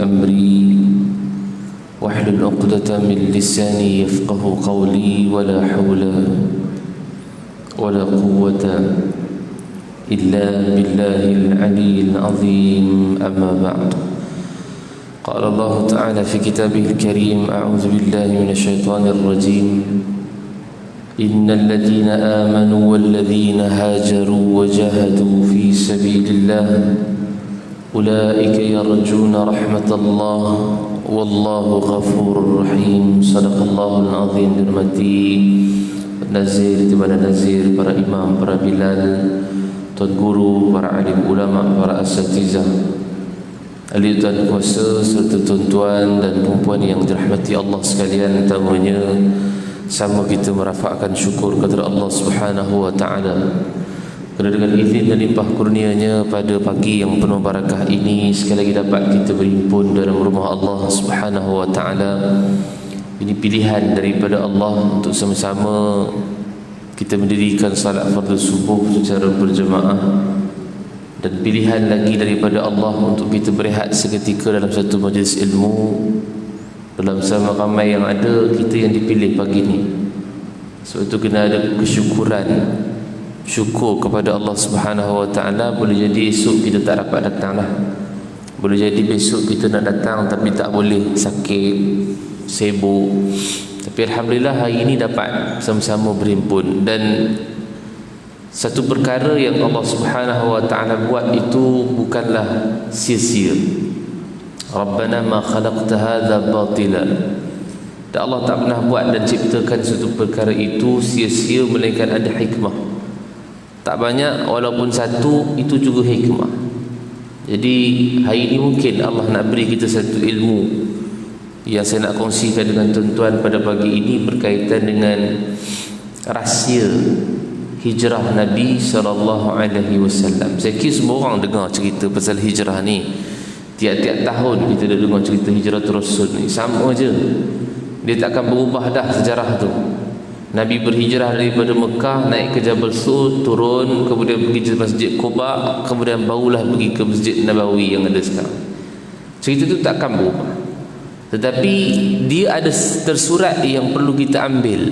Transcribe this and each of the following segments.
أمري واحلل عقدة من لساني يفقه قولي ولا حول ولا قوة إلا بالله العلي العظيم أما بعد قال الله تعالى في كتابه الكريم أعوذ بالله من الشيطان الرجيم إن الذين آمنوا والذين هاجروا وجاهدوا في سبيل الله أولئك يرجون رحمة الله والله غفور رحيم صدق الله العظيم. Dirahmati Nazir, Tibana Nazir, para imam, para bilal, tuan guru, para alim ulama, para asatizah, ahli dan kuasa serta tuan-tuan dan perempuan yang dirahmati Allah sekalian. Utamanya sama kita merafakkan syukur kepada Allah Subhanahu wa taala kerana dengan izin dan limpah kurnianya pada pagi yang penuh barakah ini sekali lagi dapat kita berhimpun dalam rumah Allah Subhanahu wa taala. Ini pilihan daripada Allah untuk sama-sama kita mendirikan salat fardu subuh secara berjemaah, dan pilihan lagi daripada Allah untuk kita berehat seketika dalam satu majlis ilmu dalam sama ramai yang ada. Kita yang dipilih pagi ini, sebab itu kena ada kesyukuran, syukur kepada Allah Subhanahu wa taala. Boleh jadi esok kita tak dapat datang lah, boleh jadi besok kita nak datang tapi tak boleh, sakit, sibuk, tapi alhamdulillah hari ini dapat sama-sama berhimpun. Dan satu perkara yang Allah Subhanahu wa taala buat itu bukanlah sia-sia. Rabbana ma khalaqta hadza batila. Dan Allah tak pernah buat dan ciptakan satu perkara itu sia-sia, melainkan ada hikmah. Tak banyak walaupun satu, itu juga hikmah. Jadi hari ini mungkin Allah nak beri kita satu ilmu yang saya nak kongsikan dengan tuan-tuan pada pagi ini berkaitan dengan rahsia hijrah Nabi SAW. Saya kira semua orang dengar cerita pasal hijrah ni. Tiap-tiap tahun kita dah dengar cerita hijrah Rasul ni. Sama je, dia takkan berubah dah sejarah tu. Nabi berhijrah daripada Mekah, naik ke Jabal Sur, turun, kemudian pergi ke Masjid Quba, kemudian barulah pergi ke Masjid Nabawi yang ada sekarang. Cerita tu takkan berubah, tetapi dia ada tersurat yang perlu kita ambil.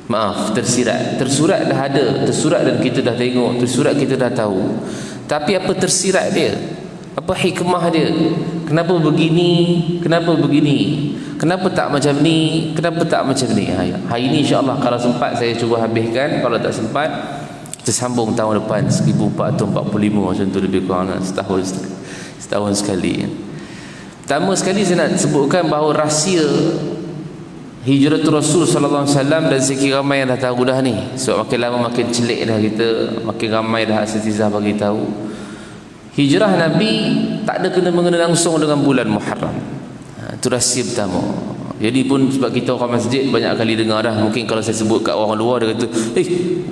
Maaf, tersirat. Tersurat dah ada, tersurat dan kita dah tengok, tersurat kita dah tahu. Tapi apa tersirat dia? Apa hikmah dia? Kenapa begini? Kenapa begini? Kenapa tak macam ni? Kenapa tak macam ni? Hari ini insya-Allah kalau sempat saya cuba habiskan. Kalau tak sempat kita sambung tahun depan 1445 macam tu, lebih kurang setahun sekali. Pertama sekali saya nak sebutkan bahawa rahsia hijratul Rasul sallallahu alaihi wasallam, dan saya kira ramai yang dah tahu dah ni. Sebab makin lama makin celik dah kita, makin ramai dah asatizah bagi tahu. Hijrah Nabi tak ada kena-mengena langsung dengan bulan Muharram. Itu rahsia pertama. Jadi pun sebab kita orang masjid banyak kali dengar dah. Mungkin kalau saya sebut kat orang luar, dia kata,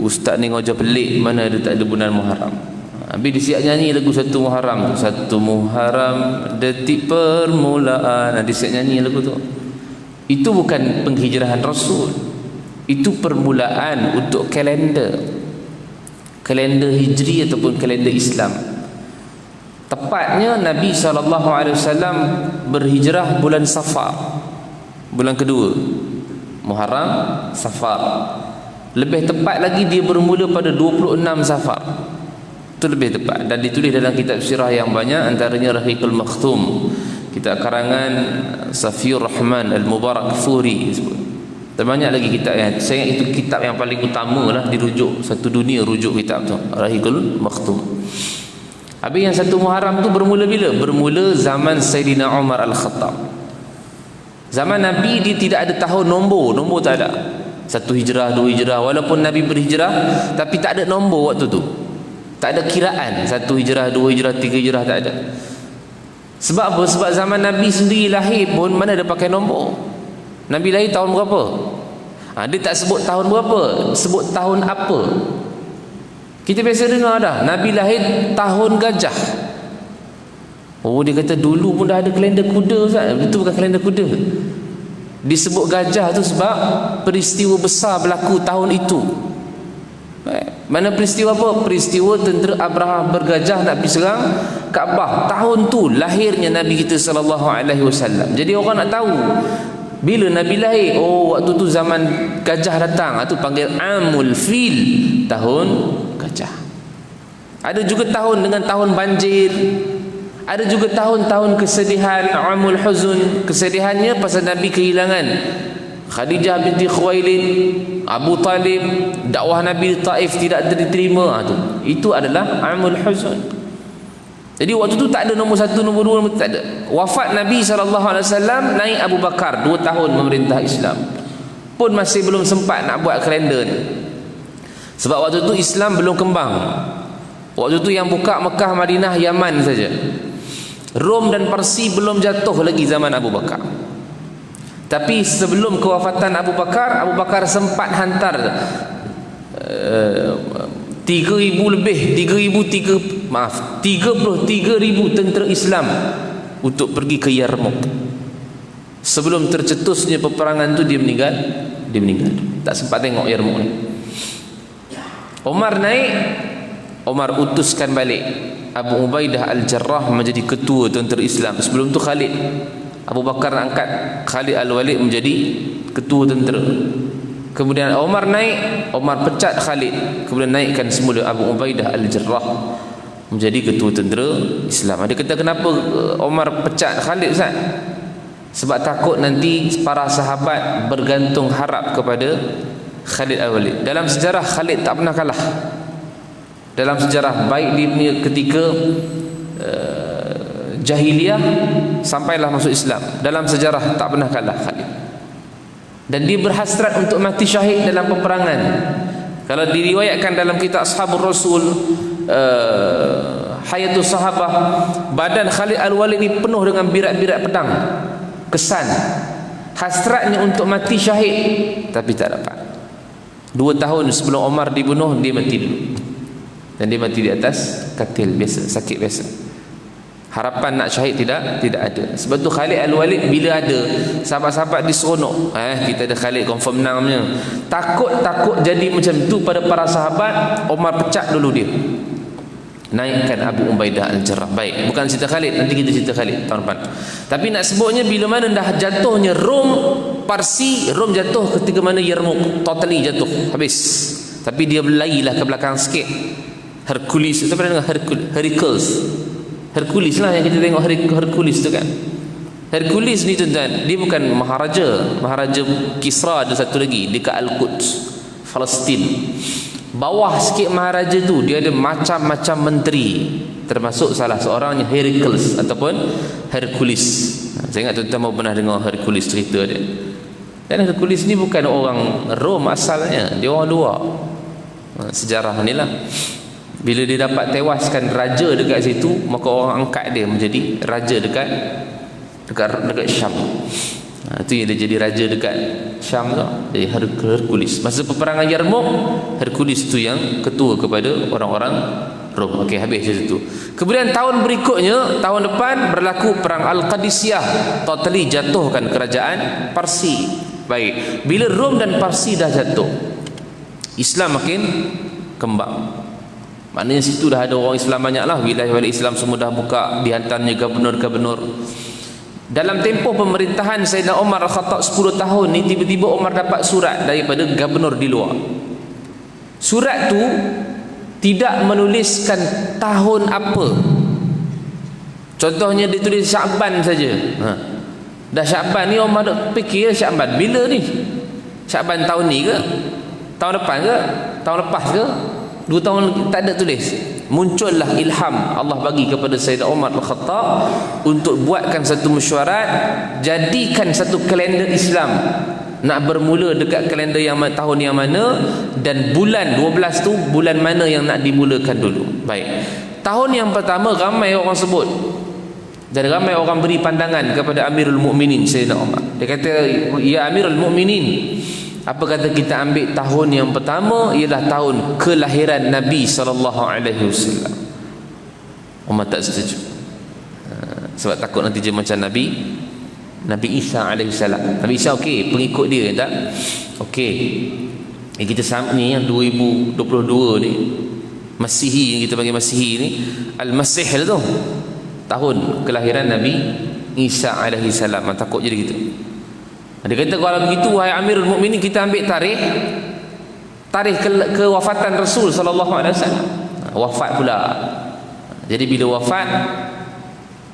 ustaz ni ngajar pelik, mana ada tak ada bulan Muharram. Habis dia siap nyanyi lagu satu Muharram. Satu Muharram detik permulaan. Dia siap nyanyi lagu tu. Itu bukan penghijrahan Rasul. Itu permulaan untuk kalender Hijri ataupun kalender Islam. Tepatnya Nabi SAW berhijrah bulan Safar, bulan kedua, Muharram, Safar. Lebih tepat lagi dia bermula pada 26 Safar. Itu lebih tepat, dan ditulis dalam kitab sirah yang banyak, antaranya Rahiqul Makhtum, kitab karangan Safiur Rahman Al-Mubarakfuri. Dan banyak lagi kitab yang saya ingat itu kitab yang paling utama lah, dirujuk satu dunia rujuk kitab tu, Rahiqul Makhtum. Habis yang satu Muharram tu bermula bila? Bermula zaman Sayyidina Umar Al-Khattab. Zaman Nabi dia tidak ada tahun nombor tak ada. Satu hijrah, dua hijrah. Walaupun Nabi berhijrah, tapi tak ada nombor waktu tu. Tak ada kiraan. Satu hijrah, dua hijrah, tiga hijrah, tak ada. Sebab apa? Sebab zaman Nabi sendiri lahir pun mana ada pakai nombor. Nabi lahir tahun berapa? Dia tak sebut tahun berapa, sebut tahun apa. Kita biasa dengar dah, Nabi lahir tahun gajah. Oh, dia kata dulu pun dah ada kalender kuda, Ustaz. Itu bukan kalender kuda. Disebut gajah tu sebab peristiwa besar berlaku tahun itu. Mana peristiwa apa? Peristiwa tentera Abraha bergajah nak pergi serang Kaabah. Tahun tu lahirnya Nabi kita sallallahu alaihi wasallam. Jadi orang nak tahu bila Nabi lahir. Oh, waktu tu zaman gajah datang. Itu panggil Amul Fil, tahun gajah. Ada juga tahun dengan tahun banjir. Ada juga tahun-tahun kesedihan, Amul Huzun. Kesedihannya pasal Nabi kehilangan Khadijah binti Khuwailid, Abu Talib, dakwah Nabi di Taif tidak diterima. Itu adalah Amul Huzun. Jadi waktu tu tak ada nombor 1, nombor 2, tak ada. Wafat Nabi SAW, naik Abu Bakar 2 tahun memerintah Islam. Pun masih belum sempat nak buat kalender ni. Sebab waktu tu Islam belum kembang. Waktu tu yang buka Mekah, Madinah, Yaman saja. Rom dan Parsi belum jatuh lagi zaman Abu Bakar. Tapi sebelum kewafatan Abu Bakar sempat hantar 3,000 lebih 33,000 tentera Islam untuk pergi ke Yarmouk. Sebelum tercetusnya peperangan tu dia meninggal. Tak sempat tengok Yarmouk ni. Omar naik, Omar utuskan balik Abu Ubaidah Al-Jarrah menjadi ketua tentera Islam. Sebelum tu Khalid. Abu Bakar angkat Khalid Al-Walid menjadi ketua tentera. Kemudian Omar naik, Omar pecat Khalid. Kemudian naikkan semula Abu Ubaidah Al-Jarrah menjadi ketua tentera Islam. Ada kata kenapa Omar pecat Khalid, Ustaz? Sebab takut nanti para sahabat bergantung harap kepada Khalid Al-Walid. Dalam sejarah Khalid tak pernah kalah. Dalam sejarah baik dia punya ketika jahiliyah sampailah masuk Islam, dalam sejarah tak pernah kalah Khalid. Dan dia berhasrat untuk mati syahid dalam peperangan. Kalau diriwayatkan dalam kitab Ashabul Rasul, Hayatus Sahabah, badan Khalid Al-Walid ni penuh dengan birat-birat pedang. Kesan hasratnya untuk mati syahid, tapi tak dapat. 2 tahun sebelum Omar dibunuh, dia mati dulu. Dan dia mati di atas katil biasa, sakit biasa. Harapan nak syahid tidak ada. Sebab tu Khalid Al-Walid bila ada sahabat-sahabat diseronok, kita ada Khalid confirm menangnya. Takut jadi macam tu pada para sahabat, Omar pecat dulu dia. Naikkan Abu Ubaidah Al-Jarrah. Baik, bukan cerita Khalid, nanti kita cerita Khalid tahun depan. Tapi nak sebutnya bila mana dah jatuhnya Rom, Parsi, Rom jatuh ketika mana Yarmouk totally jatuh, habis. Tapi dia berlarilah ke belakang sikit. Hercules, kita pernah dengar Hercules lah yang kita tengok Hercules tu kan. Hercules ni tuan-tuan, dia bukan Maharaja Kisra, ada satu lagi dekat Al-Quds, Palestin. Bawah sikit Maharaja tu dia ada macam-macam menteri, termasuk salah seorangnya Hercules ataupun Hercules. Saya ingat tuan-tuan pernah dengar Hercules cerita dia. Dan Hercules ni bukan orang Rom asalnya, dia orang luar. Sejarah ni lah. Bila dia dapat tewaskan raja dekat situ, maka orang angkat dia menjadi raja dekat Syam. Itu yang dia jadi raja dekat Syam tu. Jadi Hercules. Masa peperangan Yarmouk, Hercules tu yang ketua kepada orang-orang Rom. Okey, habis situ. Kemudian tahun berikutnya, tahun depan berlaku perang Al-Qadisiyah, totally jatuhkan kerajaan Parsi. Baik, bila Rom dan Parsi dah jatuh, Islam makin kembang. Maknanya situ dah ada orang Islam banyak lah. Wilayah-wilayah Islam semua dah buka, dihantarnya gubernur-gubernur. Dalam tempoh pemerintahan Sayyidina Umar Al-Khattab 10 tahun ni, tiba-tiba Umar dapat surat daripada gubernur di luar. Surat tu tidak menuliskan tahun apa. Contohnya dia tulis Syaban saja. Dah Syaban ni, Umar fikir Syaban bila ni? Syaban tahun ni ke? Tahun depan ke? Tahun lepas ke? 2 tahun, tak ada tulis. Muncullah ilham Allah bagi kepada Sayyidina Umar Al-Khattab untuk buatkan satu mesyuarat, jadikan satu kalender Islam. Nak bermula dekat kalender yang tahun yang mana, dan bulan 12 tu bulan mana yang nak dimulakan dulu. Baik. Tahun yang pertama ramai orang sebut, dan ramai orang beri pandangan kepada Amirul Mukminin Sayyidina Umar. Dia kata, ya Amirul Mukminin, apa kata kita ambil tahun yang pertama ialah tahun kelahiran Nabi SAW. Umar tak setuju. Sebab takut nanti dia macam Nabi Isa AS. Nabi Isa okey, pengikut dia tak? Okey. Kita ni yang 2022 ni, Masihi, yang kita panggil Masihi ni, Al-Masih tu, tahun kelahiran Nabi Isa alaihi salam. Takut jadi gitu. Dia kata kalau begitu wahai Amirul Mukminin, kita ambil tarikh kewafatan Rasul sallallahu alaihi wasallam. Wafat pula. Jadi bila wafat,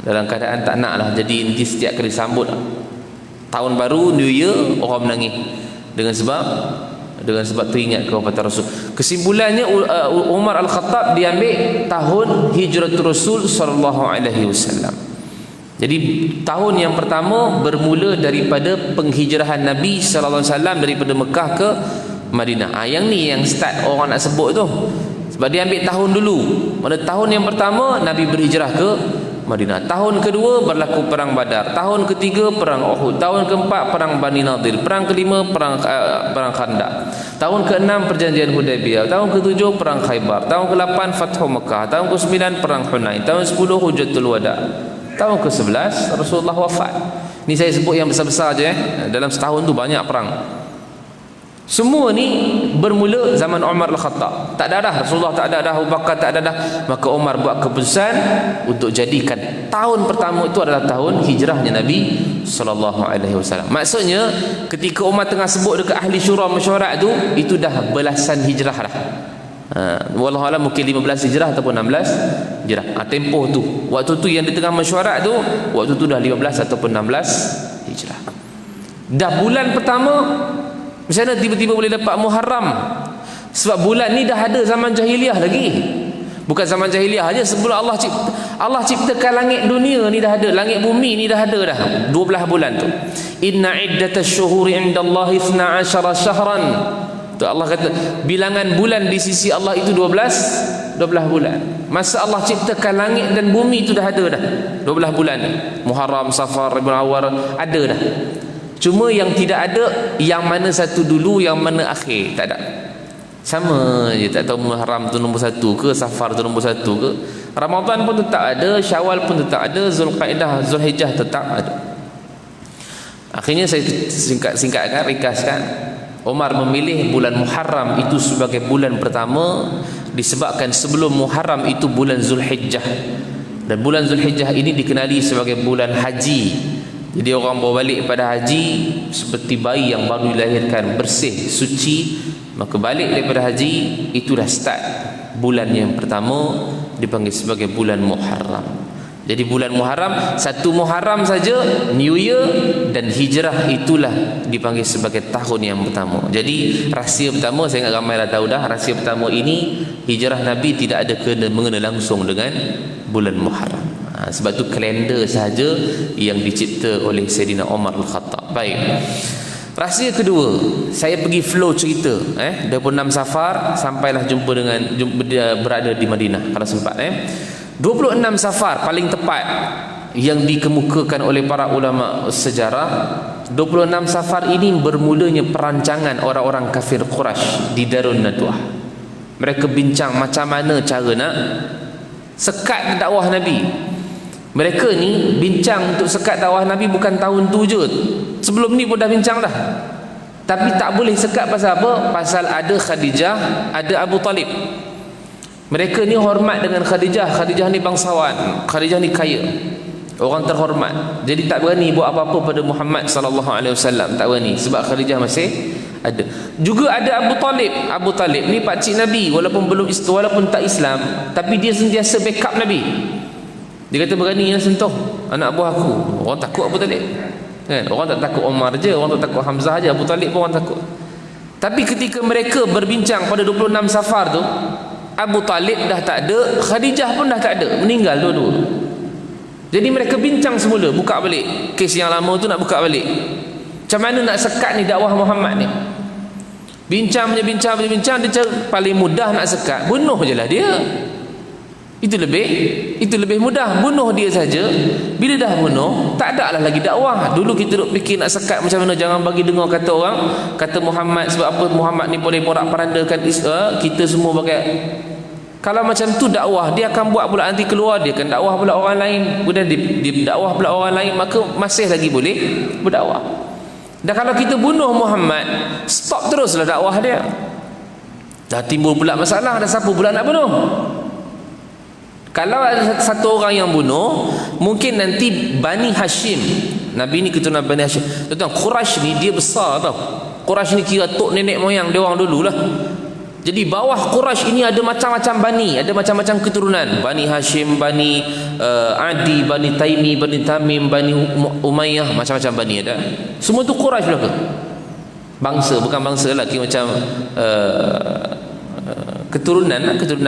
dalam keadaan tak nak lah, jadi nanti setiap kali sambut tahun baru, New Year, orang menangis dengan sebab teringat kewafatan Rasul. Kesimpulannya, Umar Al-Khattab diambil tahun hijratul Rasul sallallahu alaihi wasallam. Jadi tahun yang pertama bermula daripada penghijrahan Nabi sallallahu alaihi wasallam daripada Mekah ke Madinah. Yang ni yang start orang nak sebut tu. Sebab dia ambil tahun dulu. Pada tahun yang pertama Nabi berhijrah ke Madinah. Tahun kedua berlaku perang Badar. Tahun ketiga perang Uhud. Tahun keempat perang Bani Nadir. Perang kelima perang Khandaq. Tahun keenam perjanjian Hudaybiyah. Tahun ketujuh perang Khaybar. Tahun ke-8 Fathu Mekah. Tahun ke-9 perang Hunain. Tahun 10 Hujjatul Wada. Tahun ke-11 Rasulullah wafat. Ni saya sebut yang besar-besar je. Dalam setahun tu banyak perang. Semua ni bermula zaman Umar Al-Khattab. Tak ada dah, Rasulullah tak ada dah, Abu Bakar tak ada dah. Maka Umar buat keputusan untuk jadikan tahun pertama itu adalah tahun hijrahnya Nabi sallallahu alaihi wasallam. Maksudnya ketika Umar tengah sebut dekat ahli syura mesyuarat tu, itu dah belasan hijrah dah. Wallahu alam, mungkin 15 hijrah ataupun 16 hijrah. Tempoh tu, waktu tu yang di tengah mesyuarat tu, waktu tu dah 15 ataupun 16 hijrah. Dah bulan pertama, macam mana tiba-tiba boleh dapat Muharram? Sebab bulan ni dah ada zaman jahiliah lagi. Bukan zaman jahiliah aja, sebelum Allah ciptakan langit dunia ni dah ada, langit bumi ni dah ada dah 12 bulan tu. Inna iddatash syuhuri indallahi 12 syahran. Tu Allah kata bilangan bulan di sisi Allah itu 12 bulan. Masa Allah ciptakan langit dan bumi itu dah ada dah 12 bulan. Muharram, Safar, Rabiul Awwal ada dah. Cuma yang tidak ada yang mana satu dulu, yang mana akhir, tak ada. Sama je, tak tahu Muharram tu nombor 1 ke, Safar tu nombor 1 ke. Ramadan pun tetap ada, Syawal pun tetap ada, Zulqaidah, Zulhijjah tetap ada. Akhirnya saya singkatkan, ringkaskan. Umar memilih bulan Muharram itu sebagai bulan pertama disebabkan sebelum Muharram itu bulan Zulhijjah. Dan bulan Zulhijjah ini dikenali sebagai bulan haji. Jadi orang bawa balik pada haji seperti bayi yang baru dilahirkan, bersih, suci. Maka balik daripada haji, itu dah start bulan yang pertama, dipanggil sebagai bulan Muharram. Jadi bulan Muharram, satu Muharram saja, New Year dan hijrah itulah dipanggil sebagai tahun yang pertama. Jadi rahsia pertama, saya ingat ramai dah tahu dah, rahsia pertama ini, hijrah Nabi tidak ada mengena langsung dengan bulan Muharram. Sebab tu kalender sahaja yang dicipta oleh Sayyidina Umar Al-Khattab. Baik. Rahsia kedua, saya pergi flow cerita 26 Safar sampailah berada di Madinah kalau sempat 26 Safar paling tepat yang dikemukakan oleh para ulama sejarah. 26 Safar ini bermulanya perancangan orang-orang kafir Quraisy di Darun Nadwah. Mereka bincang macam mana cara nak sekat dakwah Nabi. Mereka ni bincang untuk sekat dakwah Nabi bukan tahun tu je. Sebelum ni pun dah bincang dah. Tapi tak boleh sekat pasal apa? Pasal ada Khadijah, ada Abu Talib. Mereka ni hormat dengan Khadijah. Khadijah ni bangsawan, Khadijah ni kaya, orang terhormat. Jadi tak berani buat apa-apa pada Muhammad sallallahu alaihi wasallam, tak berani sebab Khadijah masih ada. Juga ada Abu Talib. Abu Talib ni pakcik Nabi, walaupun tak Islam, tapi dia sentiasa backup Nabi. Dia kata berani yang sentuh anak buah aku. Orang takut Abu Talib kan? Orang tak takut Umar je, orang tak takut Hamzah je, Abu Talib pun orang takut. Tapi ketika mereka berbincang pada 26 Safar tu, Abu Talib dah tak ada, Khadijah pun dah tak ada, meninggal dua-dua. Jadi mereka bincang semula, buka balik kes yang lama tu, nak buka balik macam mana nak sekat ni dakwah Muhammad ni. Bincang, dia paling mudah nak sekat, bunuh je lah dia. Itu lebih mudah, bunuh dia saja. Bila dah bunuh, tak ada lah lagi dakwah. Dulu kita duk fikir nak sekat macam mana, jangan bagi dengar kata orang, kata Muhammad, sebab apa Muhammad ni boleh porak-porandakan kita semua pakai. Kalau macam tu dakwah, dia akan buat pula nanti keluar, dia akan dakwah pula orang lain, kemudian dia dakwah pula orang lain, maka masih lagi boleh berdakwah. Dan kalau kita bunuh Muhammad, stop teruslah dakwah dia. Dah timbul pula masalah, dah siapa pula nak bunuh? Kalau ada satu orang yang bunuh, mungkin nanti Bani Hashim, Nabi ni keturunan Bani Hashim. Tuan-tuan, Quraisy ni dia besar tau. Quraisy ni kira tok nenek moyang dia orang dululah. Jadi bawah Quraisy ini ada macam-macam bani, ada macam-macam keturunan. Bani Hashim, Bani Adi, Bani Taimi, Bani Tamim, Bani Umayyah, macam-macam bani ada. Semua tu Quraisy belaka. Bangsa, bukan bangsa lah, kira macam keturunan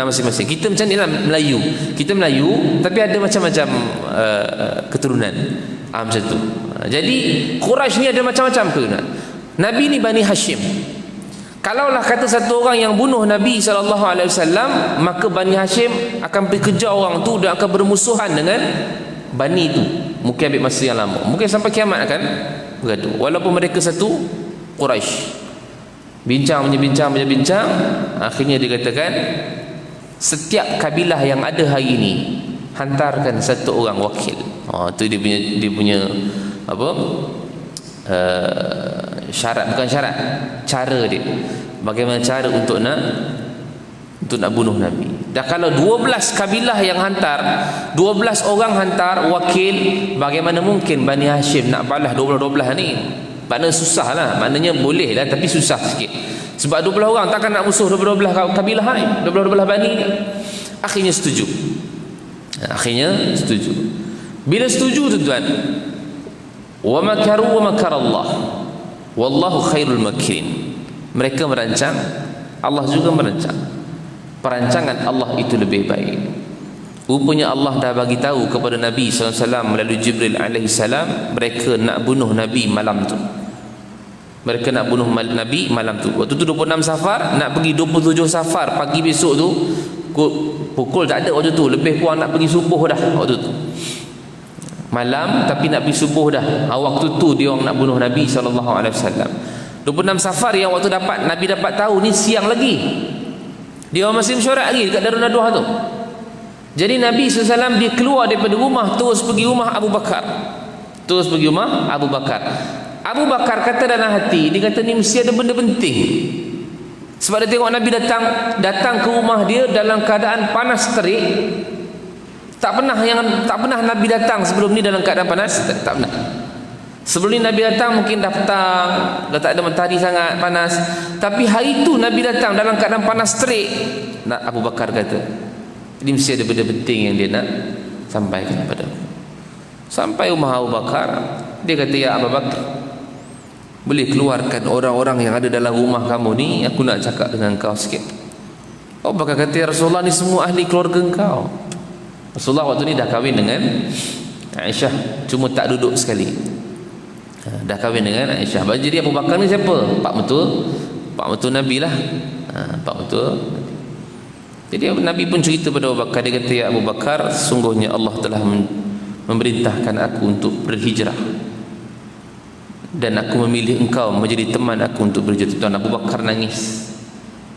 masing-masing. Kita macam ni lah Melayu. Kita Melayu tapi ada macam-macam keturunan. Macam tu. Jadi Quraisy ni ada macam-macam keturunan. Nabi ni Bani Hashim. Kalaulah kata satu orang yang bunuh Nabi SAW, maka Bani Hashim akan pergi kejar orang tu dan akan bermusuhan dengan Bani tu. Mungkin ambil masa yang lama, mungkin sampai kiamat akan bergaduh. Walaupun mereka satu Quraisy. Bincang, akhirnya dikatakan setiap kabilah yang ada hari ini hantarkan satu orang wakil. Tu dia punya apa? Syarat, bukan syarat, cara dia. Bagaimana cara untuk nak bunuh Nabi. Dah kalau 12 kabilah yang hantar, 12 orang hantar wakil, bagaimana mungkin Bani Hashim nak balas 12 ni? Maknanya susah lah, maknanya boleh lah tapi susah sikit. Sebab 20 orang takkan nak musuh 12 kabilah ni, 12 bani ni. Akhirnya setuju. Bila setuju tuan-tuan, wa makaru wa makarallah wallahu khairul makirin. Mereka merancang, Allah juga merancang. Perancangan Allah itu lebih baik. Rupanya Allah dah bagi tahu kepada Nabi SAW melalui Jibril alaihissalam, mereka nak bunuh Nabi malam tu. Mereka nak bunuh Nabi malam tu. Waktu tu 26 Safar, nak pergi 27 Safar pagi besok tu. Pukul tak ada waktu tu, lebih kurang nak pergi subuh dah waktu tu. Malam tapi nak pergi subuh dah. Waktu tu dia orang nak bunuh Nabi SAW. 26 Safar yang waktu Nabi dapat tahu ni siang lagi. Dia orang masih mesyuarat lagi dekat Darun Nadwah tu. Jadi Nabi SAW dia keluar daripada rumah, terus pergi rumah Abu Bakar. Abu Bakar kata dalam hati, dia kata ni mesti ada benda penting. Sebab dia tengok Nabi datang ke rumah dia dalam keadaan panas terik. Tak pernah Nabi datang sebelum ni dalam keadaan panas, tak pernah. Sebelum ni Nabi datang mungkin dah petang, dah tak ada matahari sangat panas. Tapi hari tu Nabi datang dalam keadaan panas terik. Abu Bakar kata, ini mesti ada benda penting yang dia nak sampaikan kepada aku. Sampai rumah Abu Bakar, dia kata, ya Abu Bakar, boleh keluarkan orang-orang yang ada dalam rumah kamu ni, aku nak cakap dengan kau sikit. Abu Bakar kata, ya Rasulullah, ni semua ahli keluarga engkau. Rasulullah waktu ni dah kahwin dengan Aisyah, cuma tak duduk sekali. Dah kahwin dengan Aisyah. Jadi Abu Bakar ni siapa? Pak mertua Nabi lah. Pak mertua. Jadi Nabi pun cerita pada Abu Bakar, dia kata, ya Abu Bakar, sungguhnya Allah telah memerintahkan aku untuk berhijrah, dan aku memilih engkau menjadi teman aku untuk berhijrah. Tuan, Abu Bakar nangis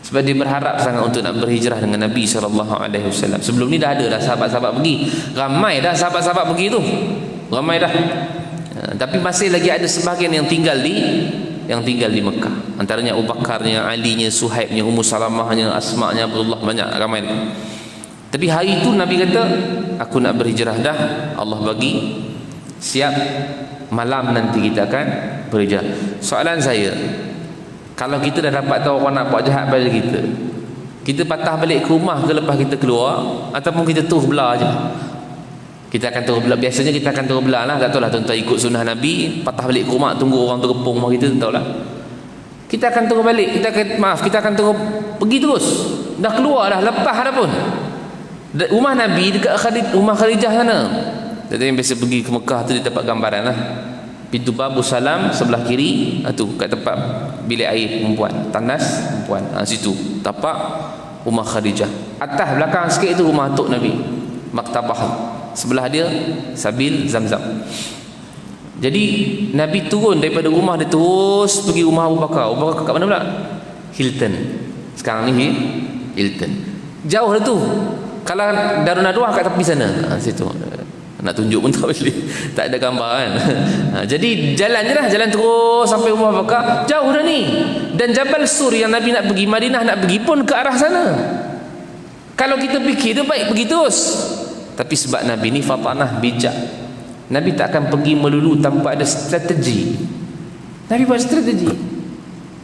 sebab dia berharap sangat untuk nak berhijrah dengan Nabi SAW. Sebelum ni dah ada dah sahabat-sahabat pergi, ramai dah sahabat-sahabat pergi tu, ramai dah. Tapi masih lagi ada sebahagian yang tinggal di Mekah. Antaranya Abu Bakarnya, Alinya, Suhaibnya, Ummu Salamahnya, Asma'nya, Abdullah, banyak, ramai. Tapi hari itu Nabi kata, aku nak berhijrah dah, Allah bagi, siap, malam nanti kita akan berhijrah. Soalan saya, kalau kita dah dapat tahu orang nak buat jahat pada kita patah balik ke rumah ke lepas kita keluar, ataupun kita terus belah je? Kita akan terus belah. Biasanya kita akan terus belah lah. Tak tahulah tuan-tuan ikut sunnah Nabi, patah balik ke rumah, tunggu orang terkepung rumah kita, tak tahulah. Kita akan terus balik, kita akan terus pergi terus. Dah keluar dah, lepas dah pun. Rumah Nabi dekat rumah Khadijah sana. Jadi yang biasa pergi ke Mekah tu dia dapat gambaran lah. Pintu Babu Salam sebelah kiri, tu kat tempat bilik air perempuan, tandas perempuan, situ tapak rumah Khadijah. Atas belakang sikit itu rumah atuk Nabi, maktabah. Sebelah dia Sabil Zamzam. Jadi Nabi turun daripada rumah dia, terus pergi rumah Abu Bakar. Abu Bakar kat mana pula? Hilton. Sekarang ni Hilton. Jauh dah tu. Kalau Darun Nadwah kat tepi sana, situ. Nak tunjuk pun tak boleh, tak ada gambar kan. Jadi jalan je lah, jalan terus sampai rumah Abu Bakar, jauh dah ni. Dan Jabal Sur yang Nabi nak pergi, Madinah nak pergi pun ke arah sana. Kalau kita fikir dia baik pergi terus, tapi sebab Nabi ni fatanah, bijak, Nabi tak akan pergi melulu tanpa ada strategi. Nabi buat strategi.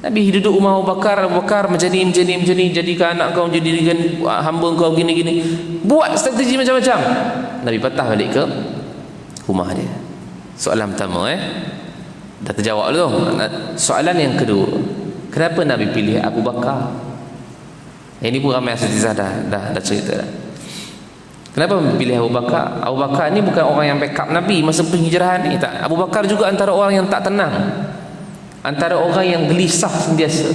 Nabi duduk rumah Abu Bakar macam ni, jadikan anak kau, jadikan hamba kau gini-gini. Buat strategi macam-macam. Nabi patah balik ke rumah dia. Soalan pertama dah terjawab tu. Soalan yang kedua, kenapa Nabi pilih Abu Bakar? Ini pun ramai asatizah dah cerita dah. Kenapa pilih Abu Bakar? Abu Bakar ni bukan orang yang backup Nabi masa penghijrahan ni, tak. Abu Bakar juga antara orang yang tak tenang, antara orang yang gelisah sentiasa.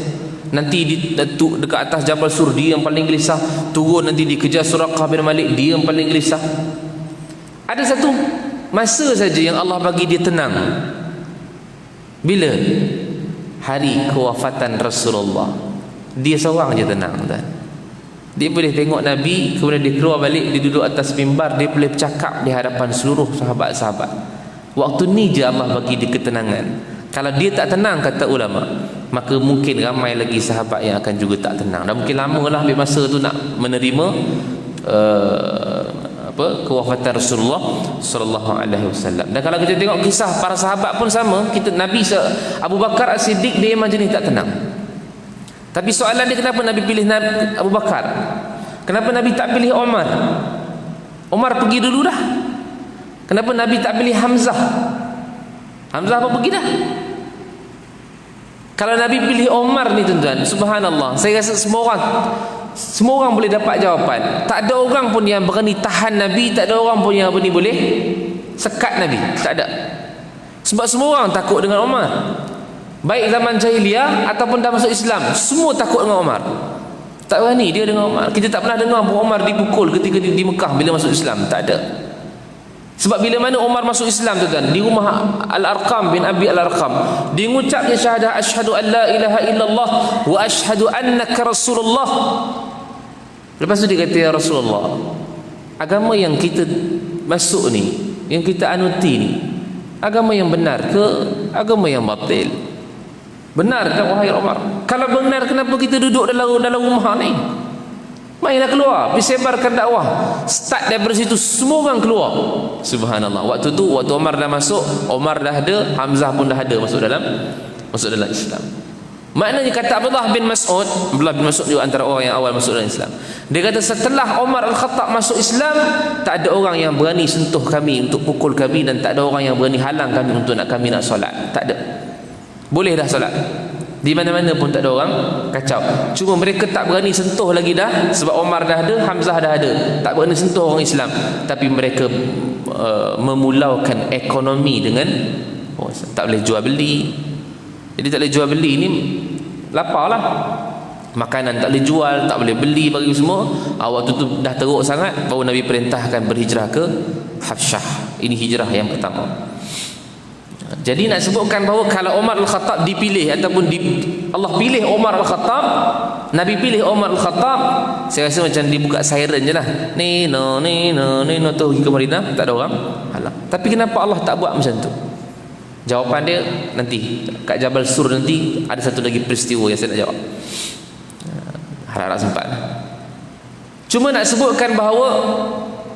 Nanti dekat atas Jabal Sur dia yang paling gelisah, turun nanti dikejar Suraqah bin Malik, dia yang paling gelisah. Ada satu masa saja yang Allah bagi dia tenang. Bila? Hari kewafatan Rasulullah. Dia seorang je tenang, tak? Dia boleh tengok Nabi, kemudian dia keluar balik, dia duduk atas mimbar, dia boleh bercakap di hadapan seluruh sahabat-sahabat. Waktu ni je Allah bagi dia ketenangan. Kalau dia tak tenang, kata ulama, maka mungkin ramai lagi sahabat yang akan juga tak tenang. Dan mungkin lama lah ambil masa tu nak menerima kewafatan Rasulullah sallallahu alaihi wasallam. Dan kalau kita tengok kisah para sahabat pun sama, Nabi Abu Bakar As-Siddiq dia macam ni, tak tenang. Tapi soalan dia, kenapa Nabi pilih Abu Bakar? Kenapa Nabi tak pilih Umar? Umar pergi dulu dah. Kenapa Nabi tak pilih Hamzah? Hamzah apa pergi dah? Kalau Nabi pilih Umar ni tuan-tuan, subhanallah, saya rasa semua orang boleh dapat jawapan. Tak ada orang pun yang berani tahan Nabi, tak ada orang pun yang boleh sekat Nabi, tak ada. Sebab semua orang takut dengan Umar, baik zaman jahiliyah ataupun dah masuk Islam, semua takut dengan Umar. Tak berani dia dengan Umar. Kita tak pernah dengar pun Umar dipukul ketika di Mekah bila masuk Islam, tak ada. Sebab bila mana Umar masuk Islam tuan-tuan, di rumah Al-Arqam bin Abi Al-Arqam, dia mengucapnya syahadah asyhadu an la ilaha illallah wa asyhadu annaka rasulullah. Lepas tu dia kata, ya Rasulullah, agama yang kita masuk ni, yang kita anuti ni, agama yang benar ke agama yang batil? Benar ke wahai Umar? Kalau benar, kenapa kita duduk dalam rumah ni? Mainlah keluar, pergi sebarkan dakwah. Start daripada situ, semua orang keluar. Subhanallah. Waktu tu, waktu Umar dah masuk, Umar dah ada, Hamzah pun dah ada masuk dalam Islam. Maknanya kata Abdullah bin Mas'ud juga antara orang yang awal masuk dalam Islam. Dia kata setelah Umar Al-Khattab masuk Islam, tak ada orang yang berani sentuh kami untuk pukul kami, dan tak ada orang yang berani halang kami untuk kami nak solat. Tak ada. Boleh dah solat. Di mana-mana pun tak ada orang kacau. Cuma mereka tak berani sentuh lagi dah, sebab Umar dah ada, Hamzah dah ada, tak berani sentuh orang Islam. Tapi mereka memulaukan ekonomi dengan tak boleh jual beli. Jadi tak boleh jual beli ni, lapar lah. Makanan tak boleh jual, tak boleh beli, bagi semua. Waktu tu dah teruk sangat, baru Nabi perintahkan berhijrah ke Habsyah. Ini hijrah yang pertama. Jadi nak sebutkan bahawa kalau Umar Al-Khattab dipilih ataupun Allah pilih Umar Al-Khattab, Nabi pilih Umar Al-Khattab, saya rasa macam dibuka siren je lah, Nino tu pergi ke Madinah, tak ada orang halang. Tapi kenapa Allah tak buat macam tu? Jawapan dia nanti kat Jabal Sur, nanti ada satu lagi peristiwa yang saya nak jawab, harap-harap sempat. Cuma nak sebutkan bahawa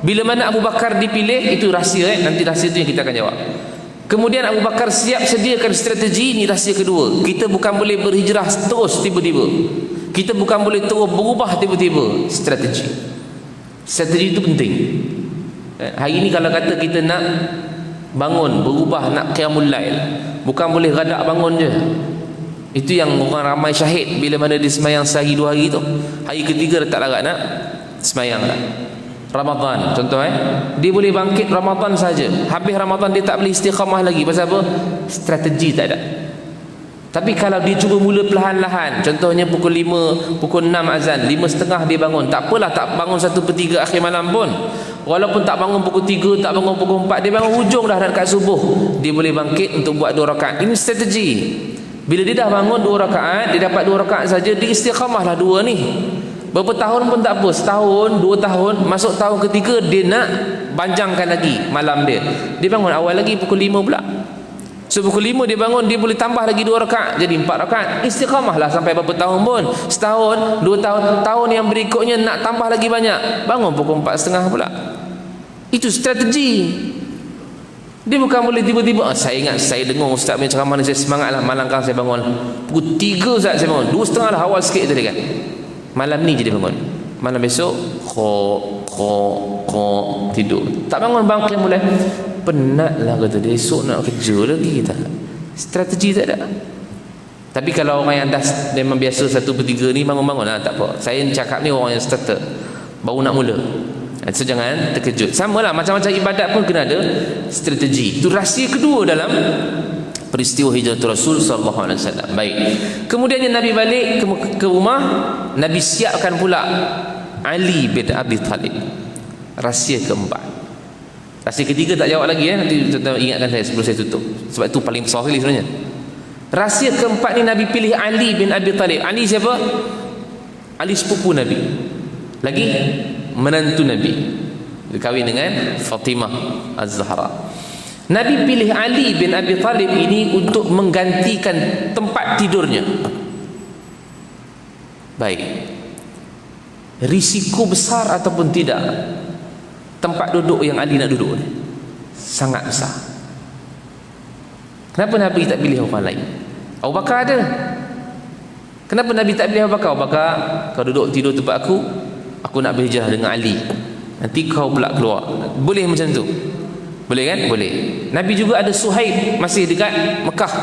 bila mana Abu Bakar dipilih, itu rahsia, nanti rahsia itu yang kita akan jawab. Kemudian Abu Bakar siap sediakan strategi, ini rahsia kedua. Kita bukan boleh berhijrah terus tiba-tiba. Kita bukan boleh terus berubah tiba-tiba. Strategi itu penting. Hari ini kalau kata kita nak bangun, berubah, nak qiyamul lail, bukan boleh radak bangun je. Itu yang orang ramai syahid bila mana dia semayang sehari 2 hari tu. Hari ketiga dah tak larat nak semayang dah. Ramadan contoh, dia boleh bangkit Ramadan saja, habis Ramadan dia tak boleh istiqamah lagi. Pasal apa? Strategi tak ada. Tapi kalau dia cuba mula perlahan-lahan, contohnya pukul 5, pukul 6 azan, 5.30 dia bangun, tak apalah, tak bangun 1/3 akhir malam pun, walaupun tak bangun pukul 3, tak bangun pukul 4, dia bangun hujung dah dekat subuh, dia boleh bangkit untuk buat 2 rakaat. Ini strategi. Bila dia dah bangun 2 rakaat, dia dapat 2 rakaat saja, dia istiqamah lah 2 ni. Berapa tahun pun tak apa, setahun, 2 tahun, masuk tahun ketiga dia nak panjangkan lagi malam dia. Dia bangun awal lagi pukul 5 pula. So pukul 5 dia bangun, dia boleh tambah lagi 2 rakaat jadi 4 rakaat. Istiqamah lah sampai berapa tahun pun. Setahun, 2 tahun, tahun yang berikutnya nak tambah lagi banyak. Bangun pukul 4.30 pula. Itu strategi. Dia bukan boleh tiba-tiba, saya ingat saya dengar ustaz punya ceramah ni, saya semangat lah malam kan saya bangun pukul 3 saat saya bangun, 2.30 lah awal sikit tadi kan. Malam ni je dia bangun. Malam besok tidur. Tak bangun bangkit mulai. Penat lah kata dia, esok nak kerja lagi kita. Strategi tak ada. Tapi kalau orang yang dah memang biasa 1/3 ni bangun-bangun lah, tak apa. Saya cakap ni orang yang starter, baru nak mula. So jangan terkejut. Sama lah macam-macam ibadat pun kena ada strategi. Itu rahsia kedua dalam peristiwa hijratul Rasul sallallahu alaihi wasallam. Baik. Kemudiannya Nabi balik ke rumah, Nabi siapkan pula Ali bin Abi Talib. Rahsia keempat. Rahsia ketiga tak jawab lagi nanti tuan-tuan ingatkan saya sebelum saya tutup. Sebab itu paling besar sekali sebenarnya. Rahsia keempat ni Nabi pilih Ali bin Abi Talib. Ali siapa? Ali sepupu Nabi. Lagi menantu Nabi. Dia kahwin dengan Fatimah Az-Zahra. Nabi pilih Ali bin Abi Talib ini untuk menggantikan tempat tidurnya. Baik. Risiko besar ataupun tidak, tempat duduk yang Ali nak duduk ni sangat besar. Kenapa Nabi tak pilih orang lain? Abu Bakar ada. Kenapa Nabi tak pilih Abu Bakar? Abu Bakar, kau duduk tidur tempat aku nak berhijrah dengan Ali. Nanti kau pula keluar. Boleh macam tu? Boleh kan? Boleh. Nabi juga ada Suhaib masih dekat Mekah.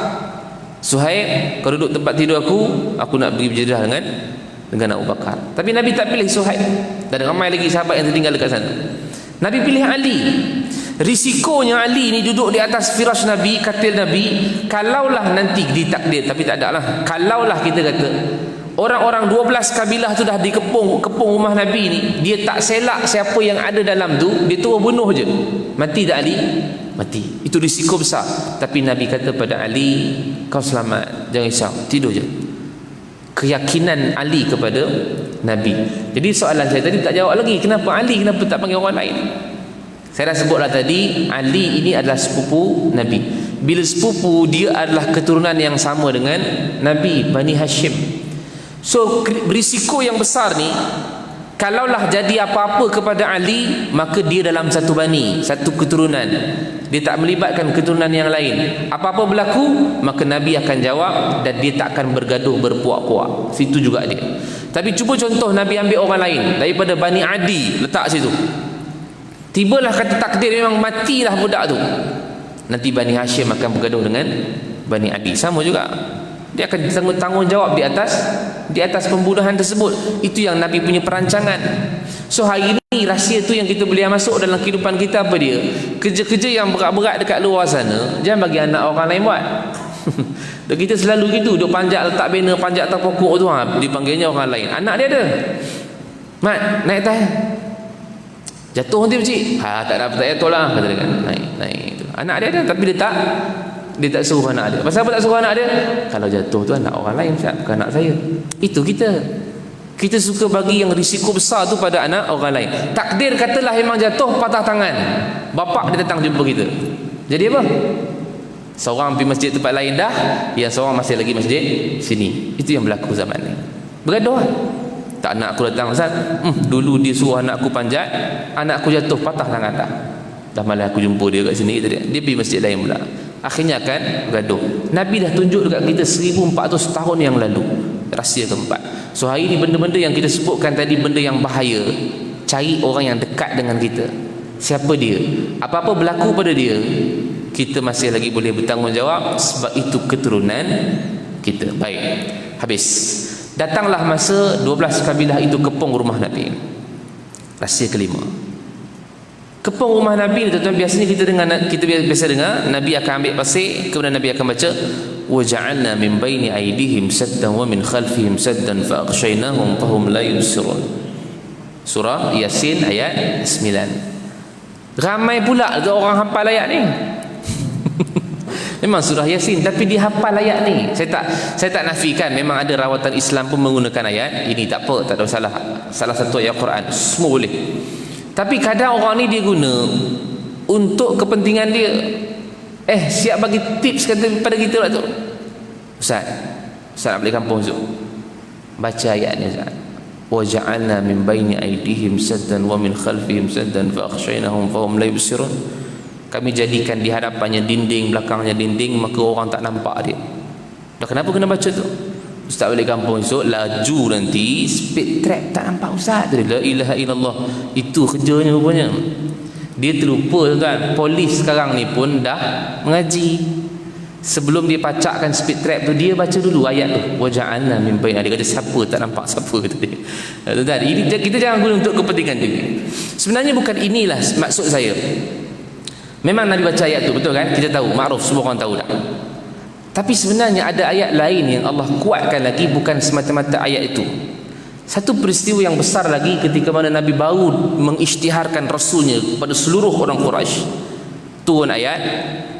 Suhaib, kau duduk tempat tidur aku nak pergi berhijrah dengan Abu Bakar. Tapi Nabi tak pilih Suhaib. Dan ramai lagi sahabat yang tertinggal dekat sana. Nabi pilih Ali. Risikonya Ali ni duduk di atas firash Nabi, katil Nabi. Kalaulah nanti ditakdir, tapi tak ada lah. Kalaulah kita kata orang-orang 12 kabilah tu dah dikepung rumah Nabi ni, dia tak selak siapa yang ada dalam tu, dia terus bunuh je. Mati tak Ali? Mati. Itu risiko besar. Tapi Nabi kata pada Ali, kau selamat, jangan risau, tidur je. Keyakinan Ali kepada Nabi. Jadi soalan saya tadi tak jawab lagi, kenapa Ali, kenapa tak panggil orang lain? Saya dah sebutlah tadi, Ali ini adalah sepupu Nabi. Bila sepupu, dia adalah keturunan yang sama dengan Nabi, Bani Hashim. So berisiko yang besar ni, kalaulah jadi apa-apa kepada Ali, maka dia dalam satu bani, satu keturunan, dia tak melibatkan keturunan yang lain. Apa-apa berlaku, maka Nabi akan jawab dan dia tak akan bergaduh berpuak-puak. Situ juga dia. Tapi cuba contoh Nabi ambil orang lain daripada Bani Adi, letak situ, tibalah kata takdir memang matilah budak tu, nanti Bani Hashim akan bergaduh dengan Bani Adi. Sama juga, dia akan tanggungjawab di atas pembunuhan tersebut. Itu yang Nabi punya perancangan. So hari ini rahsia tu yang kita boleh masuk dalam kehidupan kita apa dia? Kerja-kerja yang berat-berat dekat luar sana, jangan bagi anak orang lain buat. Dan kita selalu gitu, duk panjat letak banner, panjat atas pokok tu, dipanggilnya orang lain. Anak dia ada, Mat, naik atas, jatuh nanti pakcik. Tak ada, tak jatuh lah, kata dia kan. Naik tu. Anak dia ada, tapi dia tak suruh anak dia. Pasal apa tak suruh anak dia? Kalau jatuh tu anak orang lain, bukan anak saya. Itu kita suka bagi yang risiko besar tu pada anak orang lain. Takdir katalah memang jatuh, patah tangan, bapak dia datang jumpa kita, jadi apa? Seorang pergi masjid tempat lain dah, yang seorang masih lagi masjid sini. Itu yang berlaku zaman ni. Bergaduh lah. Tak, anak aku datang, Ustaz, dulu dia suruh anak aku panjat, anak aku jatuh, patah tangan dah malam aku jumpa dia kat sini, dia pergi masjid lain pula. Akhirnya akan bergaduh. Nabi dah tunjuk dekat kita 1400 tahun yang lalu. Rahsia keempat. So hari ni benda-benda yang kita sebutkan tadi, benda yang bahaya, cari orang yang dekat dengan kita. Siapa dia? Apa-apa berlaku pada dia, kita masih lagi boleh bertanggungjawab, sebab itu keturunan kita. Baik, habis. Datanglah masa 12 kabilah itu kepung rumah Nabi. Rahsia kelima. Kepung rumah Nabi, tuan-tuan, biasanya kita biasa dengar Nabi akan ambil pasir, kemudian Nabi akan baca wa ja'alna min baini aydihim saddan wa min khalfihim saddan fa aghshaynahum fahum la yubsirun. Surah Yasin ayat 9. Ramai pula orang hafal ayat ni. Memang surah Yasin, tapi dia hafal ayat ni. Saya tak nafikan memang ada rawatan Islam pun menggunakan ayat ini, tak apa, tak ada masalah. Salah satu ayat Quran, semua boleh. Tapi kadang orang ni dia guna untuk kepentingan dia. Siap bagi tips kata pada kita lah tu. Ustaz nak balik kampung tu, baca ayat ni Ustaz. Wa ja'alna min baini aydihim saddan wa min khalfihim saddan fa akhshaynahum fa hum la yubsirun. Kami jadikan di hadapannya dinding, belakangnya dinding, maka orang tak nampak dia. Dah kenapa kena baca tu? Ustaz balik kampung esok laju nanti speed trap tak nampak Ustaz. La ilaha illallah. Itu kerjanya rupanya. Dia terlupa tuan. Polis sekarang ni pun dah mengaji. Sebelum dia pacakkan speed trap tu, dia baca dulu ayat tu. Wa ja'alna min baini. Dia kata siapa tak nampak siapa kata dia. Tuan, ini kita jangan guna untuk kepentingan dia. Sebenarnya bukan inilah maksud saya. Memang Nabi baca ayat tu, betul kan? Kita tahu, makruf, semua orang tahu dah. Tapi sebenarnya ada ayat lain yang Allah kuatkan lagi, bukan semata-mata ayat itu. Satu peristiwa yang besar lagi ketika mana Nabi baru mengisytiharkan Rasulnya kepada seluruh orang Quraisy. Turun ayat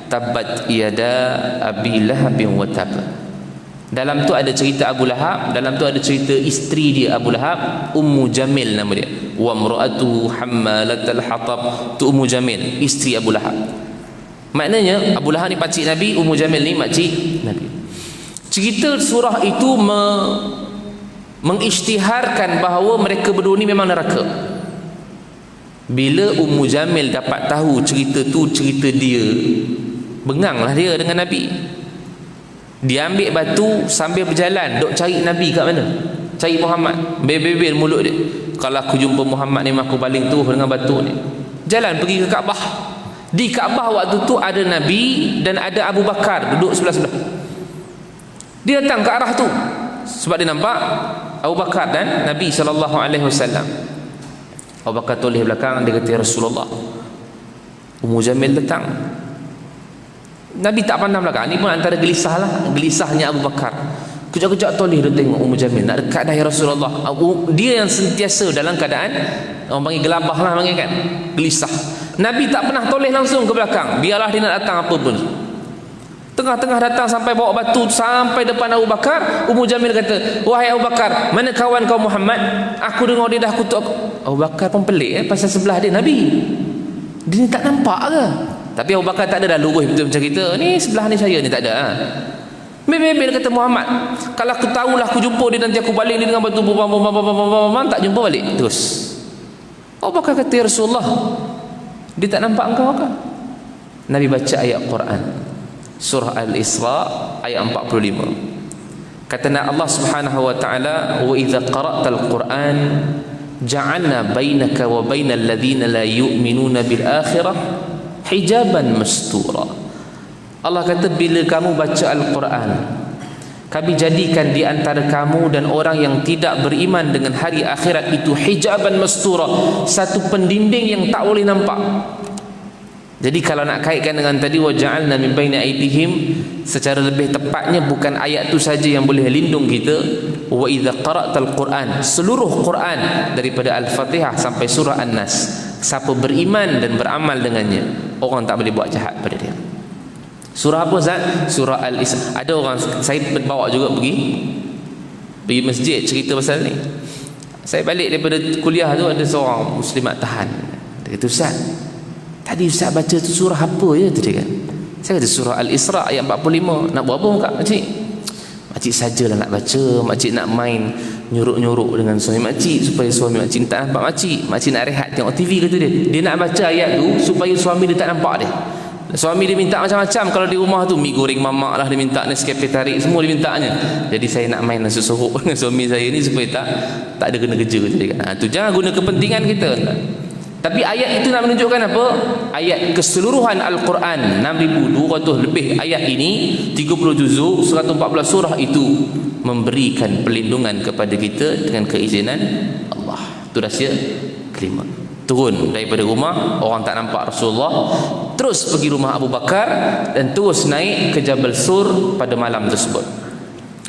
Tabbat yada Abi Lahabin wa tab. Dalam tu ada cerita Abu Lahab, dalam tu ada cerita isteri dia Abu Lahab, Ummu Jamil nama dia. Wa imra'atu hammalatal hatab, tu Ummu Jamil, isteri Abu Lahab. Maknanya Abu Lahab ni pakcik Nabi, Ummu Jamil ni makcik Nabi. Cerita surah itu mengisytiharkan bahawa mereka berdua ni memang neraka. Bila Ummu Jamil dapat tahu cerita tu cerita dia, benganglah dia dengan Nabi. Dia ambil batu sambil berjalan duk cari Nabi kat mana, cari Muhammad, bebel mulut dia. Kalau aku jumpa Muhammad ni aku baling tu dengan batu ni. Jalan pergi ke Kaabah. Di Kaabah waktu tu ada Nabi dan ada Abu Bakar duduk sebelah-sebelah. Dia datang ke arah tu sebab dia nampak Abu Bakar dan Nabi SAW. Abu Bakar toleh belakang, dia kata, ya Rasulullah. Ummu Jamil datang. Nabi tak pandang belakang. Ni pun antara gelisahnya Abu Bakar. Kejap-kejap toleh dia tengok Ummu Jamil, nak dekat dah ya Rasulullah. Dia yang sentiasa dalam keadaan, orang panggil gelabah lah panggil kan, gelisah. Nabi tak pernah toleh langsung ke belakang, biarlah dia nak datang apa pun. Tengah-tengah datang sampai bawa batu sampai depan Abu Bakar. Ummu Jamil kata, wahai Abu Bakar, mana kawan kau Muhammad? Aku dengar dia dah kutuk aku. Abu Bakar pun pelik pasal sebelah dia Nabi, dia ni tak nampak ke? Tapi Abu Bakar tak ada dah lurus betul macam kita, ni sebelah ni saya ni, tak ada. Bebel kata Muhammad, kalau aku tahulah aku jumpa dia nanti aku baling dia dengan batu, tak jumpa balik terus. Abu Bakar kata, ya Rasulullah, dia tak nampak engkau ke? Nabi baca ayat Quran surah Al-Isra ayat 45. Kata Allah Subhanahu wa taala, wa idza qara'tal Quran ja'alna bainaka wa bainal ladzina la yu'minuna bil akhirah hijaban mastura. Allah kata, bila kamu baca Al-Quran, kami jadikan di antara kamu dan orang yang tidak beriman dengan hari akhirat itu hijaban mastura, satu pendinding yang tak boleh nampak. Jadi kalau nak kaitkan dengan tadi wa ja'alna min baini aydihim, secara lebih tepatnya bukan ayat tu saja yang boleh lindung kita. Wa idza qara'tal Quran, seluruh Quran daripada Al-Fatihah sampai surah An-Nas, siapa beriman dan beramal dengannya, orang tak boleh buat jahat pada dia. Surah apa Ustaz? Surah Al-Isra. Ada orang, saya bawa juga pergi masjid cerita pasal ni. Saya balik daripada kuliah tu, ada seorang muslimat tahan. Dia kata, Ustaz, tadi Ustaz baca tu surah apa je tadi kan? Saya kata surah Al-Isra ayat 45. Nak buat apa kak makcik? Makcik sajalah nak baca. Makcik nak main nyuruk-nyuruk dengan suami makcik supaya suami makcik tak nampak makcik. Makcik nak rehat tengok TV kata dia. Dia nak baca ayat tu supaya suami dia tak nampak dia. Suami dia minta macam-macam kalau di rumah tu, mi goreng mamak lah dia minta, Nescafe tarik semua dia mintanya. Jadi saya nak main nasi sorok dengan suami saya ni supaya tak ada kena kerja tadi kan. Tu jangan guna kepentingan kita. Tapi ayat itu nak menunjukkan apa? Ayat keseluruhan Al-Quran 6,200 lebih ayat ini, 30 juzuk, 114 surah itu memberikan perlindungan kepada kita dengan keizinan Allah. Itu rahsia kelima. Turun daripada rumah, orang tak nampak Rasulullah, terus pergi rumah Abu Bakar dan terus naik ke Jabal Sur pada malam tersebut.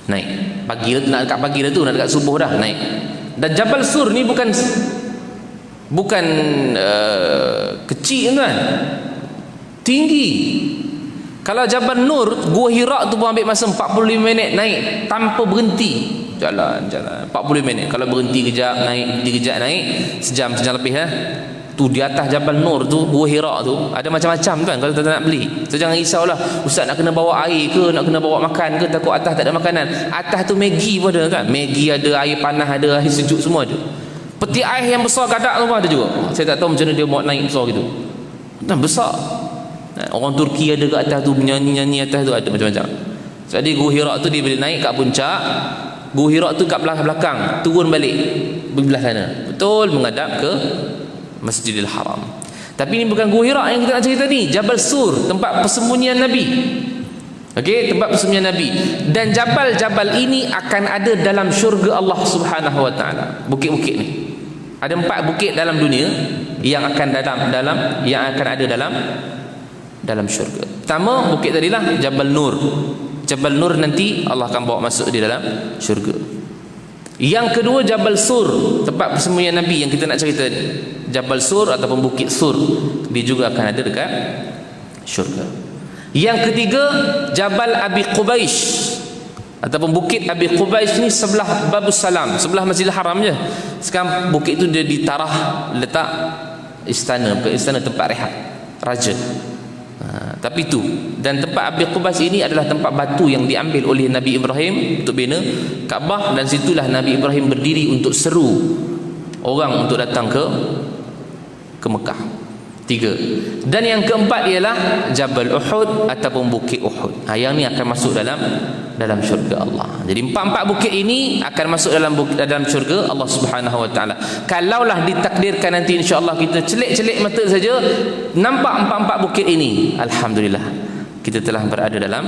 Naik pagi, nak dekat pagi dah tu, nak dekat subuh dah naik. Dan Jabal Sur ni bukan kecil kan, tinggi. Kalau Jabal Nur, Gua Hira tu pun ambil masa 45 minit naik tanpa berhenti. Jalan 45 minit. Kalau berhenti kejap naik, berhenti kejap naik, sejam lebih lah. Tu di atas Jabal Nur tu, Gua Hira tu ada macam-macam kan kalau tuan nak beli. So jangan risaulah, ustaz nak kena bawa air ke, nak kena bawa makan ke, takut atas tak ada makanan. Atas tu Maggi pun ada kan. Maggi ada, air panas ada, air sejuk semua ada. Peti air yang besar gadak tu pun ada juga. Saya tak tahu macam mana dia buat naik besar gitu. Dan besar. Orang Turki ada kat atas tu, menyanyi atas tu ada macam-macam. Jadi Gua Hira tu dia boleh naik kat puncak, Gua Hira tu kat belakang, turun balik belah sana. Betul menghadap ke Masjidil Haram. Tapi ini bukan Gua Hira yang kita nak cerita ni, Jabal Sur, tempat persembunyian Nabi. Okey, tempat persembunyian Nabi. Dan jabal-jabal ini akan ada dalam syurga Allah Subhanahu wa taala. Bukit-bukit ni. Ada 4 bukit dalam dunia yang akan ada dalam syurga. Pertama bukit tadilah Jabal Nur. Jabal Nur nanti Allah akan bawa masuk di dalam syurga. Yang kedua Jabal Sur, tempat persembunyian Nabi yang kita nak cerita ni. Jabal Sur ataupun Bukit Sur, dia juga akan ada dekat syurga. Yang ketiga Jabal Abi Qubaish ataupun Bukit Abi Qubaish ni sebelah Babus Salam, sebelah Masjidil Haram je. Sekarang bukit itu dia ditarah letak istana, bukan istana, tempat rehat raja. Tapi tu, dan tempat Abi Qubais ini adalah tempat batu yang diambil oleh Nabi Ibrahim untuk bina Kaabah, dan situlah Nabi Ibrahim berdiri untuk seru orang untuk datang ke Mekah. 3. Dan yang keempat ialah Jabal Uhud ataupun Bukit Uhud. Yang ni akan masuk dalam syurga Allah. Jadi 4 bukit ini akan masuk dalam syurga Allah Subhanahu wa taala. Kalaulah ditakdirkan nanti insya-Allah kita celik-celik mata saja nampak 4 bukit ini, alhamdulillah kita telah berada dalam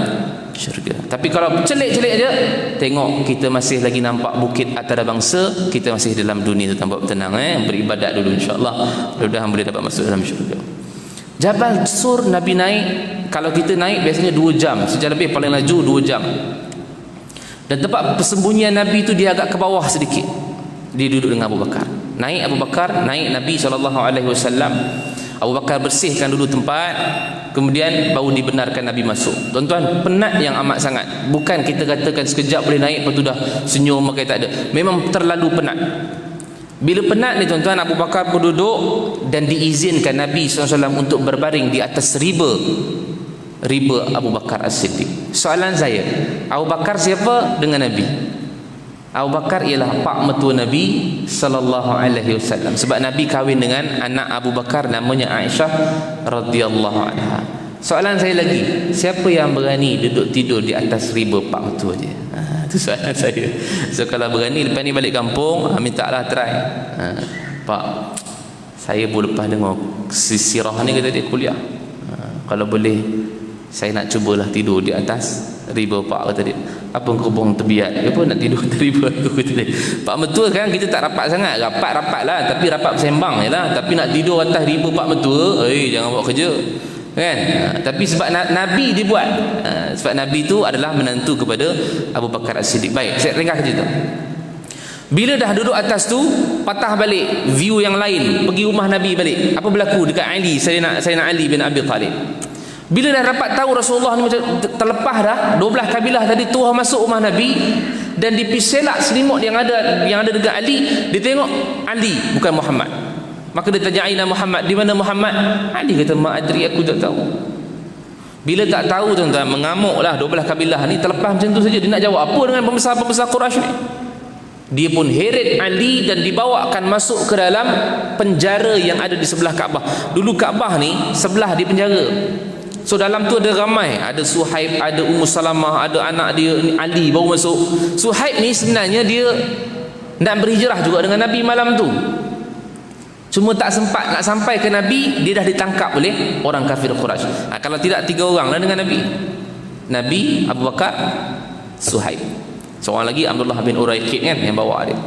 syurga. Tapi kalau celik-celik aja tengok kita masih lagi nampak bukit antarabangsa, kita masih dalam dunia tu tanpa tenang, beribadat dulu insya-Allah. Mudah-mudahan boleh dapat masuk dalam syurga. Jabal Sur Nabi naik, kalau kita naik biasanya 2 jam, sejam lebih, paling laju 2 jam. Dan tempat persembunyian Nabi itu dia agak ke bawah sedikit. Dia duduk dengan Abu Bakar. Naik Abu Bakar, naik Nabi SAW. Abu Bakar bersihkan dulu tempat, kemudian baru dibenarkan Nabi masuk. Tuan-tuan, penat yang amat sangat. Bukan kita katakan sekejap boleh naik, lepas tu dah senyum, makai tak ada. Memang terlalu penat. Bila penat ni tuan-tuan, Abu Bakar pun duduk dan diizinkan Nabi SAW untuk berbaring di atas riba Abu Bakar As-Siddiq. Soalan saya, Abu Bakar siapa dengan Nabi? Abu Bakar ialah pak mertua Nabi sallallahu alaihi wasallam. Sebab Nabi kahwin dengan anak Abu Bakar namanya Aisyah radhiyallahu anha. Soalan saya lagi, siapa yang berani duduk tidur di atas riba pak mertua dia? Itu soalan saya. So kalau berani lepas ni balik kampung, mintalah try. Pak, saya pun lepas dengar sirah ni kata dia kuliah. Kalau boleh saya nak cubalah tidur di atas riba pak, kata dia. Apa kerubung terbiat? Apa nak tidur atas riba tu, kata dia. Pak mertua kan kita tak rapat sangat, rapat lah, tapi rapat bersembang je lah. Tapi nak tidur atas riba pak mertua, jangan buat kerja kan. Tapi sebab Nabi dia buat, sebab Nabi tu adalah menantu kepada Abu Bakar As-Siddiq. Baik, saya ringkas cerita. Bila dah duduk atas tu, patah balik view yang lain, pergi rumah Nabi balik. Apa berlaku dekat Ali, Sayyidina Ali bin Abi Talib. Bila dah dapat tahu Rasulullah ni macam terlepas dah, 12 kabilah tadi tuah masuk rumah Nabi, dan dipiselak selimut yang ada dekat Ali, dia tengok Ali bukan Muhammad. Maka dia tanya Aina Muhammad, di mana Muhammad? Ali kata, ma adri, aku tak tahu. Bila tak tahu tuan-tuan, mengamuklah 12 kabilah ni, terlepas macam tu saja. Dia nak jawab apa dengan pembesar-pembesar Quraisy ni? Dia pun heret Ali dan dibawakan masuk ke dalam penjara yang ada di sebelah Kaabah. Dulu Kaabah ni sebelah di penjara. So dalam tu ada ramai, ada Suhaib, ada Ummu Salamah, ada anak dia Ali baru masuk. Suhaib ni sebenarnya dia nak berhijrah juga dengan Nabi malam tu, cuma tak sempat nak sampai ke Nabi, dia dah ditangkap oleh orang kafir Quraisy. Kalau tidak 3 orang lah dengan Nabi, Abu Bakar, Suhaib, seorang lagi Abdullah bin Uraiqid kan yang bawa dia.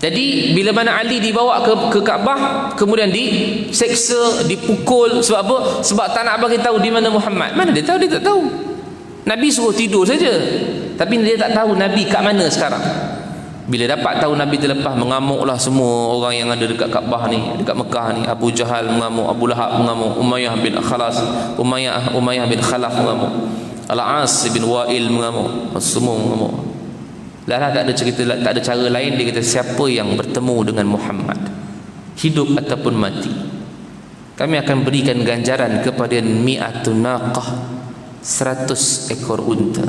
Jadi bila mana Ali dibawa ke Kaabah, kemudian diseksa, dipukul. Sebab apa? Sebab tak nak bagi tahu di mana Muhammad. Mana dia tahu? Dia tak tahu. Nabi suruh tidur saja, tapi dia tak tahu Nabi kat mana sekarang. Bila dapat tahu Nabi terlepas, mengamuklah semua orang yang ada dekat Kaabah ni, dekat Mekah ni. Abu Jahal mengamuk, Abu Lahab mengamuk, Umayyah bin Khalaf mengamuk, Al-As bin Wa'il mengamuk, semua mengamuk. Lala tak ada cerita, tak ada cara lain. Dia kata siapa yang bertemu dengan Muhammad, hidup ataupun mati, kami akan berikan ganjaran kepada mi'atun naqah, 100 ekor unta.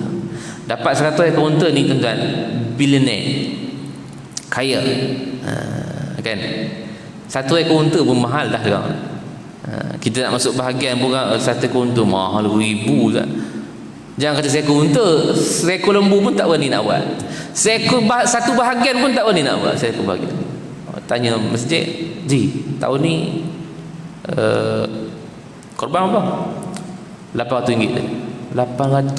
Dapat 100 ekor unta ni tuan-tuan, bilioner, kaya. Kan? 1 ekor unta pun mahal dah sekarang. Kita nak masuk bahagian pun 1 ekor unta mahal ribu kan. Jangan kata seekor unta, seekor lembu pun tak berani nak buat. Satu bahagian pun tak berani nak buat. Seekor bahagian. Tanya masjid, Ji, tahun ni korban apa? RM800. 800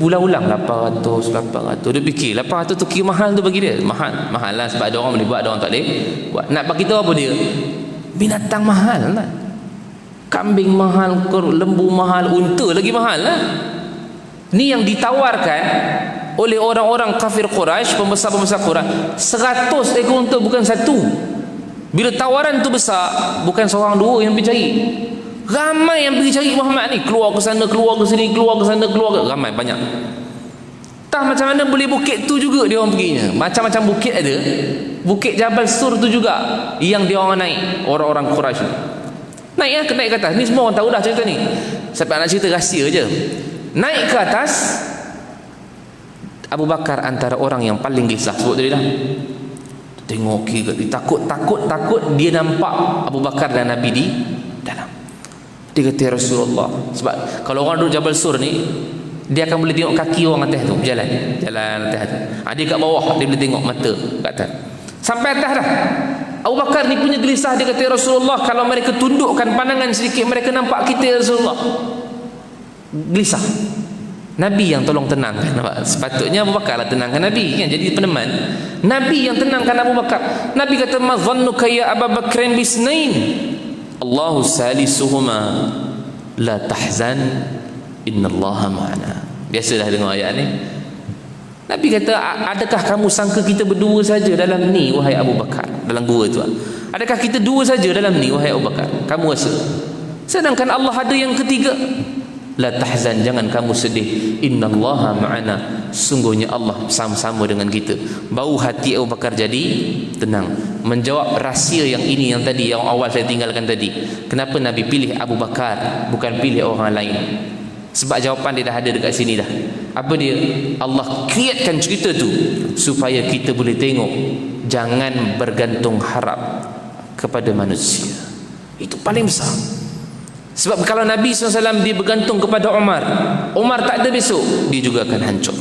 ulang-ulang 800. Dia fikir 800 tu kira mahal tu bagi dia. Mahal lah sebab ada orang boleh buat, ada orang tak boleh buat. Nak bagi tahu apa dia? Binatang mahal lah. Kambing mahal, lembu mahal, unta lagi mahal lah. Ni yang ditawarkan oleh orang-orang kafir Quraisy, pembesar-pembesar Quraisy, 100 ekor unta, bukan satu. Bila tawaran tu besar, bukan seorang dua yang pergi cari. Ramai yang pergi cari Muhammad ni, keluar ke sana, keluar ke sini, keluar ke sana, keluar ke, ramai, banyak. Tak macam mana boleh bukit tu juga dia orang perginya. Macam-macam bukit ada. Bukit Jabal Sur tu juga yang dia orang naik, orang-orang Quraisy. Naik ke atas. Ni semua orang tahu dah cerita ni. Sebab nak cerita rahsia je. Naik ke atas, Abu Bakar antara orang yang paling kisah. Sebut tadi dah. Tengok kira, takut dia nampak Abu Bakar dan Nabi di dalam. Dia kata, ya Rasulullah, sebab kalau orang duduk Jabal Sur ni, dia akan boleh tengok kaki orang atas tu jalan atas tu. Dia kat bawah, dia boleh tengok mata kat atas. Sampai atas dah. Abu Bakar ni punya gelisah. Dia kata, ya Rasulullah, kalau mereka tundukkan pandangan sedikit, mereka nampak kita, ya Rasulullah. Gelisah. Nabi yang tolong tenangkan. Sepatutnya Abu Bakar lah tenangkan Nabi kan, jadi peneman. Nabi yang tenangkan Abu Bakar. Nabi kata, ma dhannuka ya Abu Bakrin bisnain, Allahu salisuhuma, la tahzan, innallaha ma'ana. Biasalah dengar ayat ni. Nabi kata, adakah kamu sangka kita berdua saja dalam ni, wahai Abu Bakar, dalam gua tu? Adakah kita dua saja dalam ni, wahai Abu Bakar? Kamu rasa? Sedangkan Allah ada yang ketiga. La tahzan, jangan kamu sedih, innallaha ma'ana, sungguhnya Allah sama-sama dengan kita. Bau hati Abu Bakar jadi tenang. Menjawab rahsia yang ini, yang tadi, yang awal saya tinggalkan tadi. Kenapa Nabi pilih Abu Bakar, bukan pilih orang lain? Sebab jawapan dia dah ada dekat sini dah. Apa dia? Allah createkan cerita tu supaya kita boleh tengok, jangan bergantung harap kepada manusia. Itu paling besar. Sebab kalau Nabi SAW dia bergantung kepada Umar tak ada besok, dia juga akan hancur.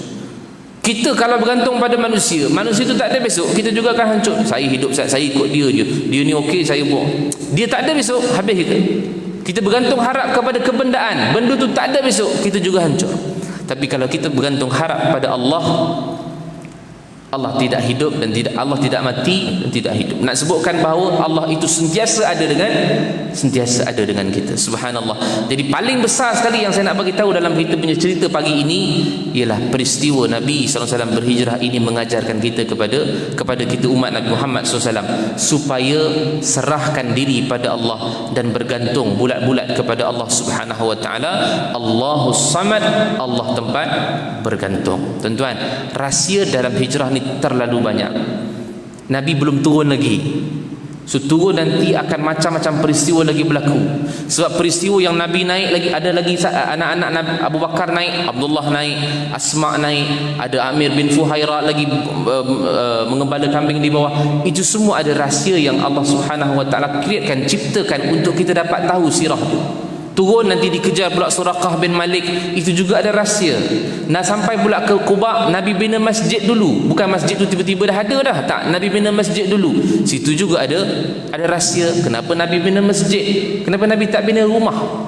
Kita kalau bergantung pada manusia tu tak ada besok, kita juga akan hancur. Saya hidup, saya ikut dia je, dia ni okey, saya buang. Dia tak ada besok, habis kita. Kita bergantung harap kepada kebendaan, benda tu tak ada besok, kita juga hancur. Tapi kalau kita bergantung harap pada Allah, Allah tidak hidup dan Allah tidak mati dan tidak hidup. Nak sebutkan bahawa Allah itu sentiasa ada dengan kita. Subhanallah. Jadi paling besar sekali yang saya nak bagi tahu dalam kita punya cerita pagi ini ialah peristiwa Nabi SAW berhijrah ini mengajarkan kita kepada kita umat Nabi Muhammad SAW supaya serahkan diri pada Allah dan bergantung bulat-bulat kepada Allah Subhanahu wa taala. Allahus Samad, Allah tempat bergantung. Tuan-tuan, rahsia dalam hijrah ni terlalu banyak. Nabi belum turun lagi. So turun nanti akan macam-macam peristiwa lagi berlaku. Sebab peristiwa yang Nabi naik lagi, ada lagi anak-anak Nabi, Abu Bakar naik, Abdullah naik, Asma naik, ada Amir bin Fuhairah lagi mengembala kambing di bawah. Itu semua ada rahsia yang Allah Subhanahu wa taala createkan, ciptakan untuk kita dapat tahu sirah tu. Turun nanti dikejar pula Suraqah bin Malik, itu juga ada rahsia. Nak sampai pula ke Quba, Nabi bina masjid dulu. Bukan masjid tu tiba-tiba dah ada dah. Tak, Nabi bina masjid dulu. Situ juga ada rahsia. Kenapa Nabi bina masjid? Kenapa Nabi tak bina rumah?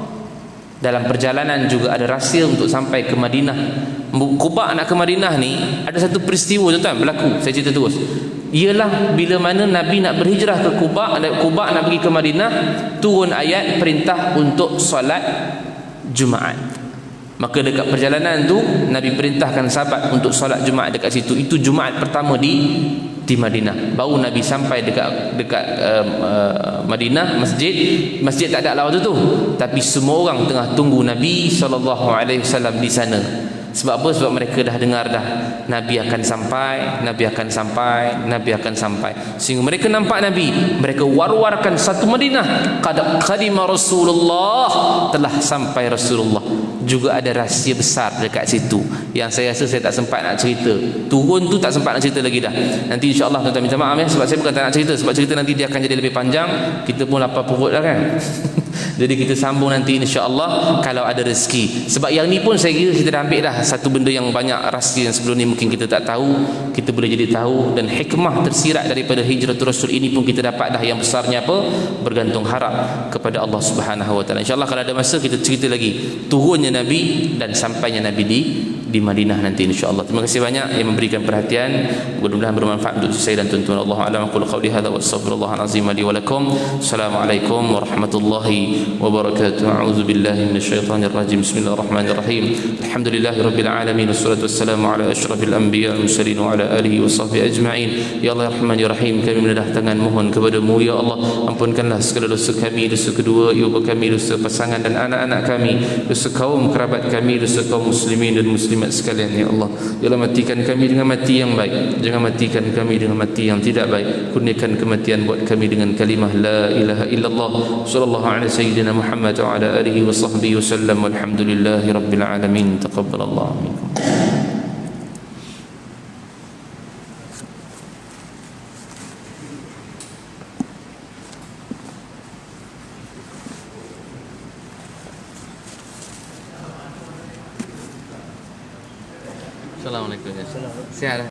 Dalam perjalanan juga ada rahsia untuk sampai ke Madinah. Quba nak ke Madinah ni ada satu peristiwa tuan berlaku. Saya cerita terus. Ialah bila mana Nabi nak berhijrah ke Quba nak pergi ke Madinah, turun ayat perintah untuk solat Jumaat. Maka dekat perjalanan tu Nabi perintahkan sahabat untuk solat Jumaat dekat situ. Itu Jumaat pertama di Madinah. Baru Nabi sampai dekat Madinah, masjid tak ada lah waktu tu, tapi semua orang tengah tunggu Nabi SAW di sana. Sebab apa? Sebab mereka dah dengar dah Nabi akan sampai, Nabi akan sampai, Nabi akan sampai. Sehingga mereka nampak Nabi, mereka war-warkan satu Madinah, qad qadima Rasulullah, telah sampai Rasulullah. Juga ada rahsia besar dekat situ yang saya rasa saya tak sempat nak cerita. Turun tu tak sempat nak cerita lagi dah. Nanti insya-Allah tuan-tuan minta maaf ya, sebab saya bukan tak nak cerita, sebab cerita nanti dia akan jadi lebih panjang. Kita pun lapar perut dah kan. Jadi kita sambung nanti insya-Allah kalau ada rezeki. Sebab yang ni pun saya kira kita dah ambil dah satu benda yang banyak rahsia yang sebelum ni mungkin kita tak tahu, kita boleh jadi tahu. Dan hikmah tersirat daripada hijratul Rasul ini pun kita dapat dah, yang besarnya apa? Bergantung harap kepada Allah Subhanahu wa taala. Insya-Allah kalau ada masa kita cerita lagi turunnya Nabi dan sampainya Nabi di Madinah nanti insya-Allah. Terima kasih banyak yang memberikan perhatian. Mudah-mudahan bermanfaat untuk saya dan tuan-tuan. Allahu a'lam. Aqulu qawli hadza wa astaghfirullahal azim li wa lakum. Assalamualaikum warahmatullahi wabarakatuh. A'udzu billahi minasyaitonir rajim. Bismillahirrahmanirrahim. Alhamdulillahirabbil alamin wassalatu wassalamu ala asyrafil anbiya'i wal mursalin wa ala alihi washabbihi ajma'in. Ya Allah ya Rahman ya Rahim, kami menadah tangan mohon kepadamu ya Allah, ampunkanlah segala dosa kami, dosa kedua ibu bapa kami, dosa pasangan dan anak-anak kami, dosa kaum kerabat kami, dosa kaum muslimin dan muslimat sekalian ya Allah. Ya Allah, matikan kami dengan mati yang baik, jangan matikan kami dengan mati yang tidak baik. Kurniakan kematian buat kami dengan kalimah la ilaha illallah. Sallallahu alaihi sayyidina Muhammad wa ala alihi wa sahbihi wasallam. Walhamdulillahi rabbil alamin. Taqabbalallahu minkum. Assalamualaikum. Sihat.